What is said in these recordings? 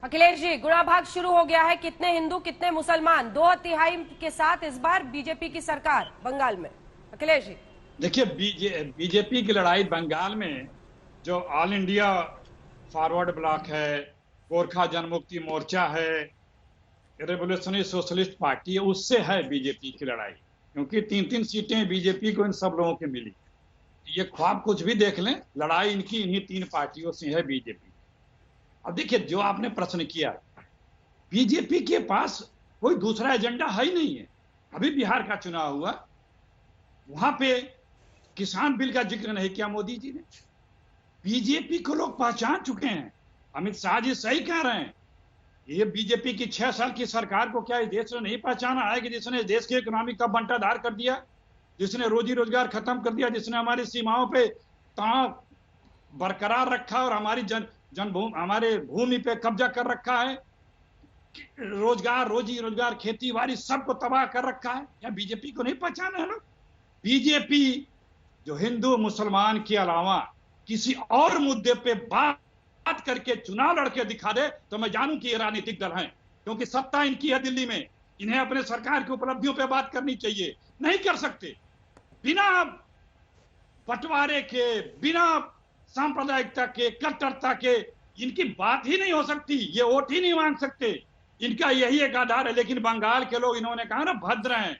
अखिलेश जी, गुड़ा भाग शुरू हो गया है। कितने हिंदू कितने मुसलमान, 2/3 के साथ इस बार बीजेपी की सरकार बंगाल में। अखिलेश जी देखिए, बीजेपी की लड़ाई बंगाल में जो ऑल इंडिया फॉरवर्ड ब्लॉक है, गोरखा जनमुक्ति मोर्चा है, रेवोल्यूशनरी सोशलिस्ट पार्टी है, उससे है बीजेपी की लड़ाई। क्योंकि 3-3 सीटें बीजेपी को इन सब लोगों की मिली। ये ख्वाब कुछ भी देख लें, लड़ाई इनकी इन्हीं 3 पार्टियों से है बीजेपी। अब देखिए, जो आपने प्रश्न किया, बीजेपी के पास कोई दूसरा एजेंडा है ही नहीं है। अभी बिहार का चुनाव हुआ, वहां पे किसान बिल का जिक्र नहीं किया मोदी जी ने। बीजेपी को लोग पहचान चुके हैं। अमित शाह जी सही कह रहे हैं। ये बीजेपी की 6 साल की सरकार को क्या इस देश ने नहीं पहचाना है कि जिसने देश की इकोनॉमी का बंटाधार कर दिया, जिसने रोजी रोजगार खत्म कर दिया, जिसने हमारी सीमाओं पे तनाव बरकरार रखा और हमारी जनभूमि हमारे भूमि पे कब्जा कर रखा है, रोजी रोजगार खेती बाड़ी सबको तबाह कर रखा है। क्या बीजेपी को नहीं पहचाना है लोग? बीजेपी जो हिंदू मुसलमान के अलावा किसी और मुद्दे पे बात करके चुनाव लड़के दिखा दे तो मैं जानूं कि ये राजनीतिक दल है, क्योंकि सत्ता इनकी है दिल्ली में। इन्हें अपने सरकार की उपलब्धियों पे बात करनी चाहिए। नहीं कर सकते। बिना बंटवारे के, बिना सांप्रदायिकता के, कट्टरता के इनकी बात ही नहीं हो सकती। ये वोट ही नहीं मांग सकते। इनका यही एक आधार है। लेकिन बंगाल के लोग, इन्होंने कहा ना, भद्र हैं।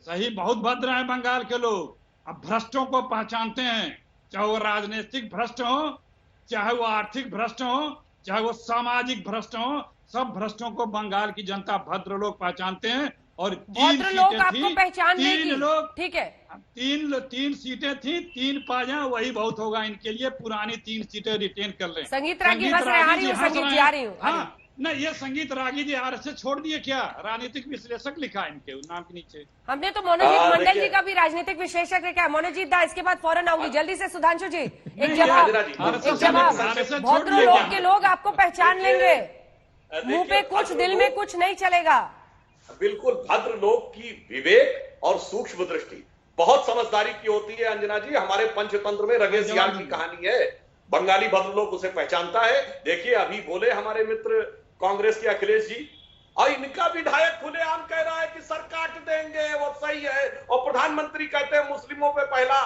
सही, बहुत भद्र हैं बंगाल के लोग। अब भ्रष्टों को पहचानते हैं, चाहे वो राजनीतिक भ्रष्ट हो, चाहे वो आर्थिक भ्रष्ट हो, चाहे वो सामाजिक भ्रष्ट हो, सब भ्रष्टों को बंगाल की जनता भद्र लोग पहचानते हैं। और 3 लोग सीटें आपको थी, पहचान 3 लोग, ठीक है, 3 सीटें थी, 3 पा जाए वही बहुत होगा इनके लिए। पुरानी 3 सीटें रिटेन कर लें। संगीत रागी हंस रहे, आ रही हूँ, संगीत जी आ रही हूँ। हाँ, नहीं, ये संगीत रागी जी आरएसएस छोड़ दिए क्या? राजनीतिक विश्लेषक लिखा इनके नाम के नीचे। हमने तो मनोजीत मंडल जी का भी राजनीतिक विश्लेषक है क्या? मनोजीत दा, इसके बाद फौरन आऊंगी। जल्दी से सुधांशु जी एक जवाब। भद्र लोग के लोग आपको पहचान लेंगे, मुंह पे कुछ दिल में कुछ नहीं चलेगा। बिल्कुल, भद्र लोग की विवेक और सूक्ष्म दृष्टि बहुत समझदारी की होती है। अंजना जी, हमारे पंचतंत्र में रगे सियाल की कहानी है। बंगाली भद्र लोग उसे पहचानता है। देखिए, अभी बोले हमारे मित्र कांग्रेस के अखिलेश जी, और इनका विधायक खुलेआम कह रहा है कि सर काट देंगे, वो सही है। और प्रधानमंत्री कहते हैं मुस्लिमों पे पहला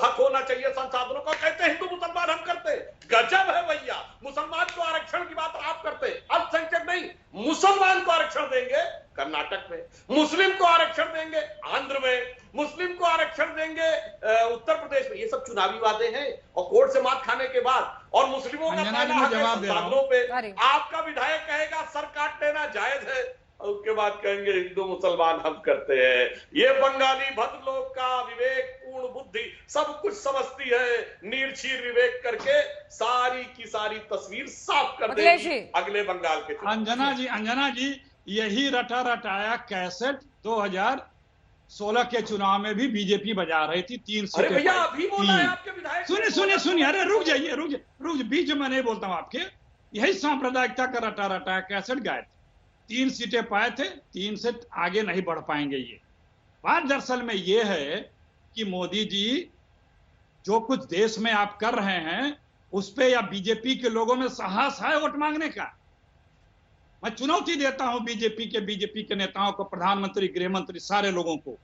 हक होना चाहिए संसाधनों का, कहते हैं हिंदू मुसलमान हम करते। गजब है भैया। मुसलमान को आरक्षण की बात आप करते, अल्पसंख्यक नहीं, मुसलमान को आरक्षण देंगे कर्नाटक में, मुस्लिम को आरक्षण देंगे आंध्र में, मुस्लिम को आरक्षण देंगे उत्तर प्रदेश में। ये सब चुनावी वादे हैं। और कोर्ट से मात खाने के बाद और मुस्लिमों का पहला हक है संसाधनों पे, आपका विधायक कहेगा सर काट देना जायज है, और उसके बाद कहेंगे हिंदू मुसलमान हम करते हैं। ये बंगाली भद्र लोग का विवेक पूर्ण बुद्धि सब कुछ समझती है। नीरछीर विवेक करके सारी की सारी तस्वीर साफ कर देगी अगले बंगाल के चुनाव। अंजना जी, यही रटा रटाया कैसेट 2016 के चुनाव में भी बीजेपी बजा रही थी। 3 सीटें। अरे भैया, अभी बोला है आपके विधायक। सुनिए, अरे रुक जाइए, बीच में नहीं बोलता हूं आपके। यही सांप्रदायिकता का रटा रटाया कैसेट गाए थे। 3 सीटें पाए थे, 3 से आगे नहीं बढ़ पाएंगे। ये बात दरअसल में ये है कि मोदी जी जो कुछ देश में आप कर रहे हैं, उस पे या बीजेपी के लोगों में साहस है वोट मांगने का? मैं चुनौती देता हूं बीजेपी के नेताओं को, प्रधानमंत्री, गृह मंत्री, सारे लोगों को,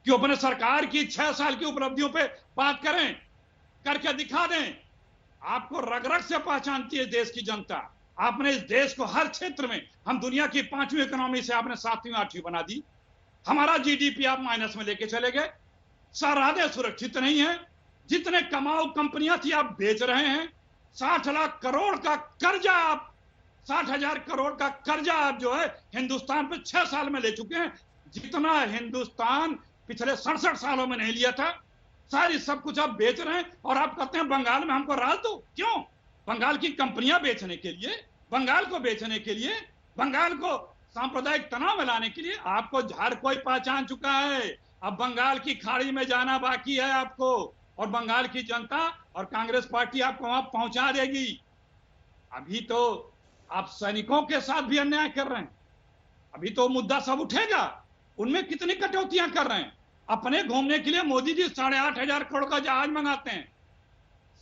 कि अपने सरकार की 6 साल की उपलब्धियों पे बात करें, करके दिखा दें। आपको रग रग से पहचानती है देश की जनता। आपने इस देश को हर क्षेत्र में, हम दुनिया की 5वीं इकोनॉमी से आपने 7वीं 8वीं बना दी। हमारा जीडीपी आप माइनस में लेके चले गए। सरहदें सुरक्षित नहीं है। जितने कमाऊ कंपनियां थी आप बेच रहे हैं। 60 लाख करोड़ का कर्जा आप, 60,000 करोड़ का कर्जा आप जो है हिंदुस्तान पे 6 साल में ले चुके हैं, जितना हिंदुस्तान पिछले 67 सालों में नहीं लिया था। सारी सब कुछ आप बेच रहे हैं और आप कहते हैं बंगाल में हमको राज दो। क्यों? बंगाल की कंपनियां बेचने के लिए, बंगाल को बेचने के लिए, बंगाल को सांप्रदायिक तनाव में लाने के लिए। आपको हर कोई पहचान चुका है। अब बंगाल की खाड़ी में जाना बाकी है आपको, और बंगाल की जनता और कांग्रेस पार्टी आपको वहां पहुंचा देगी। अभी तो आप सैनिकों के साथ भी अन्याय कर रहे हैं। अभी तो मुद्दा सब उठेगा। उनमें कितनी कटौतियां कर रहे हैं। अपने घूमने के लिए मोदी जी 8,500 करोड़ का जहाज मंगाते हैं।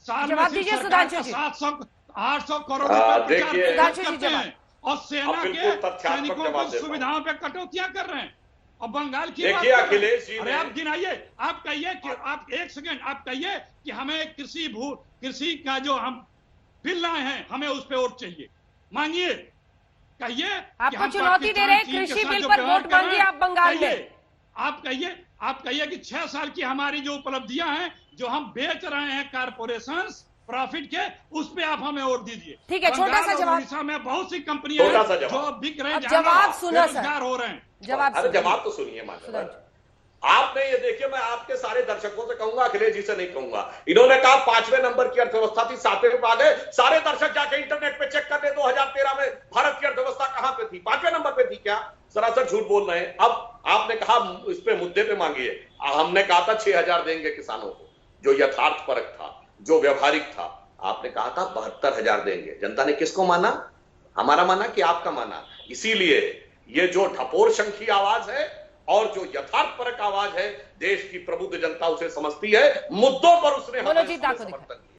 साल में 700-800 करोड़ रुपए खर्च करते हैं। और सेना अब के बिल्कुल तथ्यात्मक सैनिकों जवाब की देता हूं। सुविधाओं पे कटौतियां कर रहे हैं और बंगाल की बात देखिए कर रहे हैं। अखिलेश जी अरे ने- आप गिनाइए, आप कहिए कि आप एक सेकंड आप कहिए कि हमें कृषि का जो हम बिल लाए हैं हमें उस पे वोट चाहिए, मांगिए, कहिए कि आपको हम चुनौती दे रहे हैं पाकिस्तान, चीन के कृषि साथ बिल जो पर व्यवहार वोट कर रहे मांगिए हैं, आप बंगाल में। कहिए, आप कहिए कि 6 साल की हमारी जो उपलब्धियां हैं जो हम बेच रहे हैं कारपोरेशन प्रॉफिट के, उस पे आप हमें वोट दीजिए। ठीक है, छोटा बंगाल सा और जवाब। उड़ीसा में बहुत सी कंपनियां छोटा सा हैं जवाब। जो बिक रहे हैं, अब जहां जवाब लोग सुनो सर। बेरोजगार हो रहे हैं। जवाब अरे सुनो। जवाब तो सुनिए माधव। सुधांशु। आपने ये देखिए, मैं आपके सारे दर्शकों से कहूंगा, अखिलेश जी से नहीं कहूंगा। इन्होंने कहा 5वें नंबर की अर्थव्यवस्था थी, 7वें पे आ गए। सारे दर्शक जाके इंटरनेट पे चेक कर ले 2013 में भारत की अर्थव्यवस्था कहां पे थी, 5वें नंबर पे थी क्या? सरासर झूठ बोल रहे हैं। अब आपने कहा इस पे मुद्दे पे मांगिए, हमने कहा था 6,000 देंगे किसानों को, जो यथार्थपरक था, जो व्यवहारिक था। आपने कहा था 72,000 देंगे। जनता ने किसको माना? हमारा माना कि आपका माना? इसीलिए ये जो ढपोर शंखी आवाज है और जो यथार्थपरक आवाज है, देश की प्रबुद्ध जनता उसे समझती है, मुद्दों पर उसने हमें मनोजीत दा को समर्थन